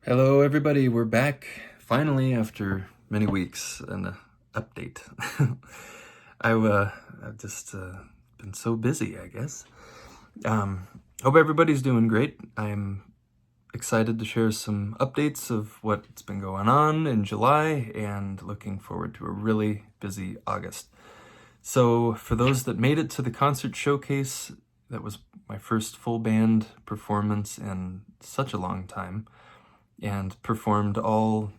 Hello, everybody. We're back finally after many weeks. An update. I've just been so busy, I guess. Hope everybody's doing great. I'm excited to share some updates of what's been going on in July and looking forward to a really busy August. So, for those that made it to the concert showcase, that was my first full band performance in such a long time, and performed all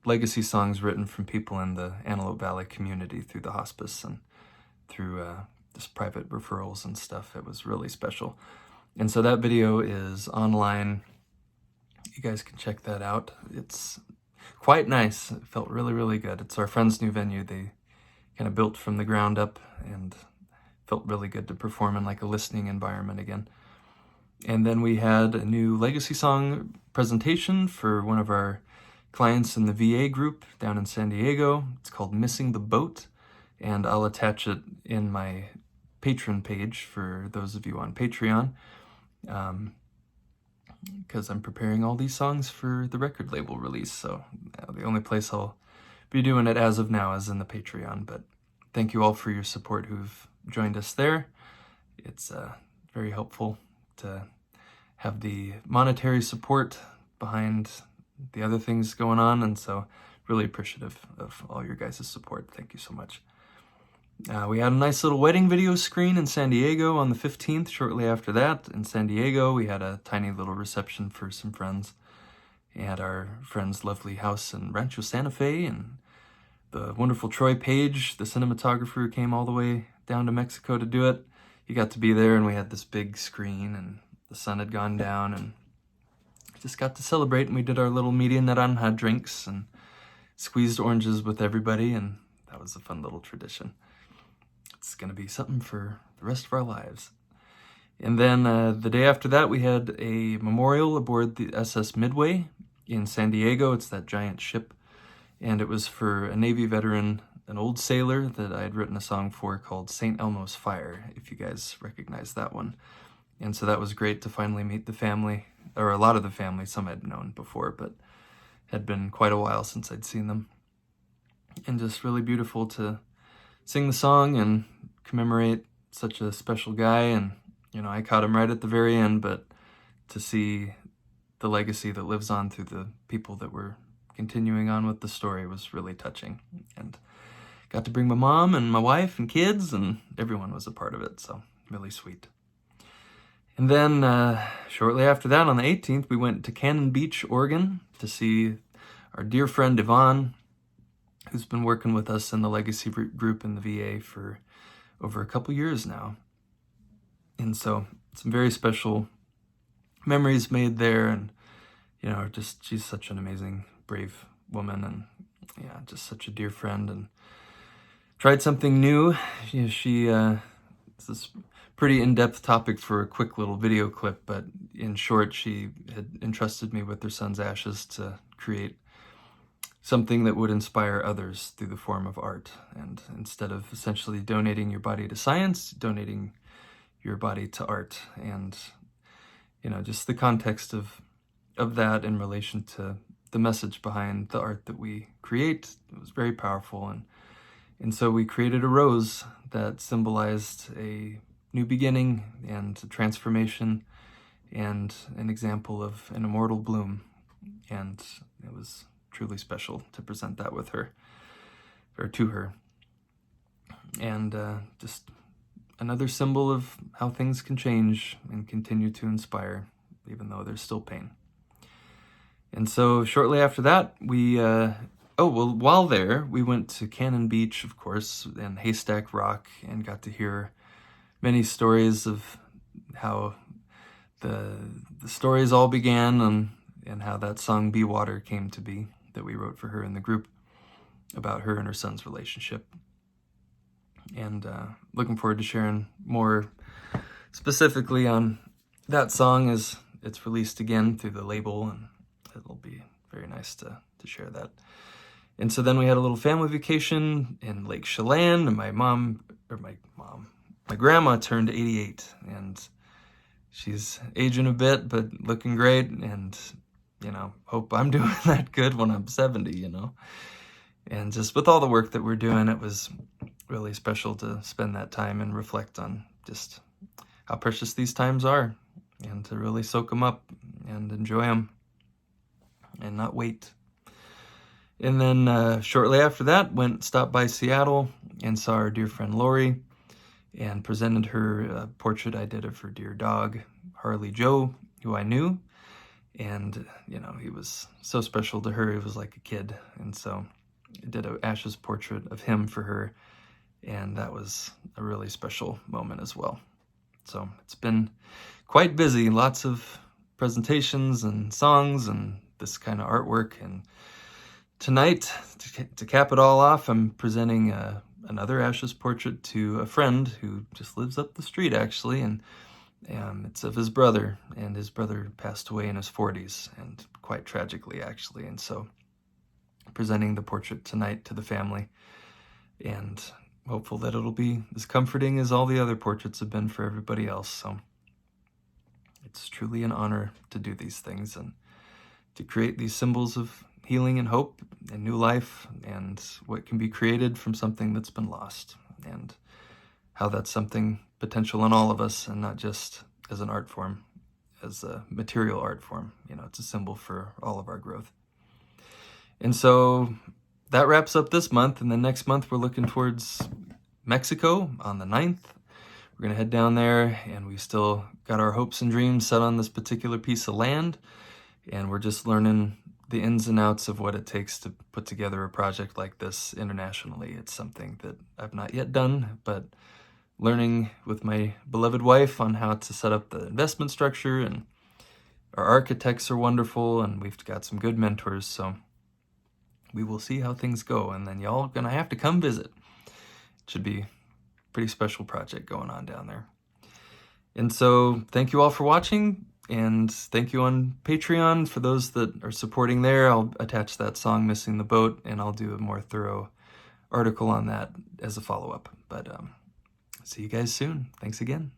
legacy songs written from people in the Antelope Valley community through the hospice and through just private referrals and stuff. It was really special. And so that video is online. You guys can check that out. It's quite nice. It felt really, really good. It's our friend's new venue. They kind of built from the ground up and felt really good to perform in like a listening environment again. And then we had a new legacy song presentation for one of our clients in the VA group down in San Diego. It's called Missing the Boat, and I'll attach it in my Patreon page for those of you on Patreon, because I'm preparing all these songs for the record label release, so the only place I'll be doing it as of now is in the Patreon. But thank you all for your support who've joined us there. It's very helpful to have the monetary support behind the other things going on, and so really appreciative of all your guys' support. Thank you so much. We had a nice little wedding video screen in San Diego on the 15th. Shortly after that, in San Diego, we had a tiny little reception for some friends at our friend's lovely house in Rancho Santa Fe, and the wonderful Troy Page, the cinematographer, came all the way down to Mexico to do it. He got to be there, and we had this big screen, and the sun had gone down, and just got to celebrate. And we did our little media naran, had drinks, and squeezed oranges with everybody, and that was a fun little tradition. It's going to be something for the rest of our lives. And then the day after that, we had a memorial aboard the SS Midway in San Diego. It's that giant ship, and it was for a Navy veteran, an old sailor that I had written a song for called St. Elmo's Fire, if you guys recognize that one. And so that was great to finally meet the family, or a lot of the family. Some I'd known before, but had been quite a while since I'd seen them. And just really beautiful to sing the song and commemorate such a special guy. And, you know, I caught him right at the very end, but to see the legacy that lives on through the people that were continuing on with the story was really touching. And got to bring my mom and my wife and kids, and everyone was a part of it, so really sweet. And then shortly after that, on the 18th, we went to Cannon Beach, Oregon, to see our dear friend Yvonne, who's been working with us in the legacy group in the VA for over a couple years now. And so some very special memories made there, and, you know, just she's such an amazing, brave woman, and yeah, just such a dear friend, and tried something new. It's this pretty in-depth topic for a quick little video clip, but in short, she had entrusted me with their son's ashes to create something that would inspire others through the form of art. And instead of essentially donating your body to science, donating your body to art. And, you know, just the context of that in relation to the message behind the art that we create, it was very powerful. And so we created a rose that symbolized a new beginning and a transformation and an example of an immortal bloom. And it was truly special to present that with her, or to her. And just another symbol of how things can change and continue to inspire, even though there's still pain. And so shortly after that, while there, we went to Cannon Beach, of course, and Haystack Rock, and got to hear many stories of how the stories all began, and how that song Be Water came to be, that we wrote for her in the group, about her and her son's relationship. And looking forward to sharing more specifically on that song as it's released again through the label, and it'll be very nice to share that. And so then we had a little family vacation in Lake Chelan, and my grandma turned 88, and she's aging a bit, but looking great. And hope I'm doing that good when I'm 70, And just with all the work that we're doing, it was really special to spend that time and reflect on just how precious these times are, and to really soak them up and enjoy them and not wait. And then shortly after that, stopped by Seattle and saw our dear friend Lori and presented her a portrait I did of her dear dog, Harley Joe, who I knew. And, he was so special to her. He was like a kid. And so I did an ashes portrait of him for her. And that was a really special moment as well. So it's been quite busy. Lots of presentations and songs and this kind of artwork. And tonight, to cap it all off, I'm presenting another ashes portrait to a friend who just lives up the street, actually. And it's of his brother, and his brother passed away in his 40s, and quite tragically, actually. And so presenting the portrait tonight to the family, and hopeful that it'll be as comforting as all the other portraits have been for everybody else. So it's truly an honor to do these things and to create these symbols of healing and hope and new life, and what can be created from something that's been lost, and how that's something potential in all of us, and not just as an art form, as a material art form. It's a symbol for all of our growth. And so that wraps up this month, and then next month we're looking towards Mexico on the 9th. We're going to head down there, and we still got our hopes and dreams set on this particular piece of land, and we're just learning the ins and outs of what it takes to put together a project like this internationally. It's something that I've not yet done, but learning with my beloved wife on how to set up the investment structure, and our architects are wonderful, and we've got some good mentors, so we will see how things go, and then y'all are gonna have to come visit. It should be a pretty special project going on down there. And so thank you all for watching, and thank you on Patreon for those that are supporting there. I'll attach that song, Missing the Boat, and I'll do a more thorough article on that as a follow-up. But see you guys soon. Thanks again.